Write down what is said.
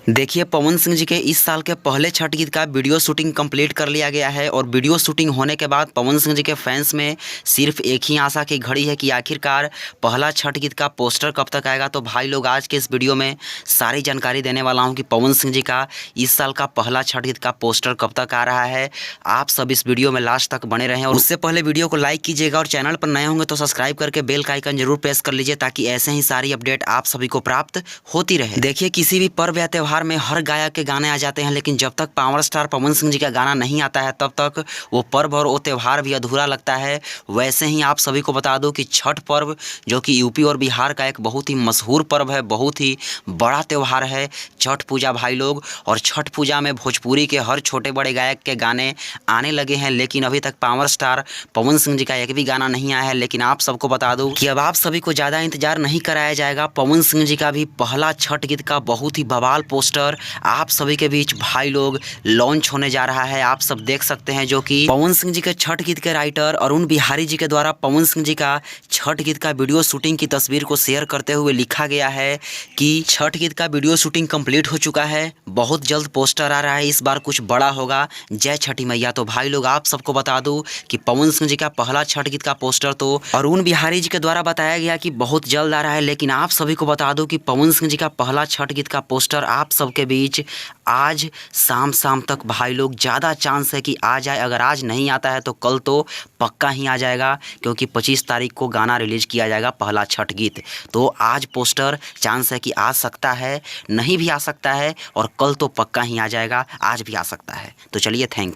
देखिए पवन सिंह जी के इस साल के पहले छठ गीत का वीडियो शूटिंग कंप्लीट कर लिया गया है और वीडियो शूटिंग होने के बाद पवन सिंह जी के फैंस में सिर्फ एक ही आशा की घड़ी है कि आखिरकार पहला छठ गीत का पोस्टर कब तक आएगा। तो भाई लोग आज के इस वीडियो में सारी जानकारी देने वाला हूं कि पवन सिंह जी का इस साल का पहला छठ गीत का पोस्टर कब तक आ रहा है। आप सब इस वीडियो में लास्ट तक बने रहें और उससे पहले वीडियो को लाइक कीजिएगा और चैनल पर नए होंगे तो सब्सक्राइब करके बेल का आइकन जरूर प्रेस कर लीजिए ताकि ऐसे ही सारी अपडेट आप सभी को प्राप्त होती रहे। देखिए किसी भी पर्व या त्यौहार में हर गायक के गाने आ जाते हैं, लेकिन जब तक पावर स्टार पवन सिंह जी का गाना नहीं आता है तब तक वो पर्व और वो त्यौहार भी अधूरा लगता है। वैसे ही आप सभी को बता दूं कि छठ पर्व जो कि यूपी और बिहार का एक बहुत ही मशहूर पर्व है, बहुत ही बड़ा त्यौहार है छठ पूजा भाई लोग। और छठ पूजा में भोजपुरी के हर छोटे बड़े गायक के गाने आने लगे हैं, लेकिन अभी तक पावर स्टार पवन सिंह जी का एक भी गाना नहीं आया है। लेकिन आप सबको बता दूं कि अब आप सभी को ज़्यादा इंतजार नहीं कराया जाएगा। पवन सिंह जी का भी पहला छठ गीत का बहुत ही बवाल पोस्टर आप सभी के बीच भाई लोग लॉन्च होने जा रहा है। आप सब देख सकते हैं जो कि पवन सिंह जी के छठ गीत के राइटर अरुण बिहारी जी के द्वारा पवन सिंह जी का छठ गीत का वीडियो शूटिंग की तस्वीर को शेयर करते हुए लिखा गया है कि छठ गीत का वीडियो शूटिंग कंप्लीट हो चुका है, बहुत जल्द पोस्टर आ रहा है, इस बार कुछ बड़ा होगा, जय छठी मैया। तो भाई लोग आप सबको बता दूं कि पवन सिंह जी का पहला छठ गीत का पोस्टर तो अरुण बिहारी जी के द्वारा बताया गया कि बहुत जल्द आ रहा है, लेकिन आप सभी को बता दूं कि पवन सिंह जी का पहला छठ गीत का पोस्टर आप सबके बीच आज शाम तक भाई लोग ज़्यादा चांस है कि आ जाए। अगर आज नहीं आता है तो कल तो पक्का ही आ जाएगा, क्योंकि 25 तारीख को गाना रिलीज किया जाएगा पहला छठ गीत। तो आज पोस्टर चांस है कि आ सकता है, नहीं भी आ सकता है, और कल तो पक्का ही आ जाएगा, आज भी आ सकता है। तो चलिए थैंक यू।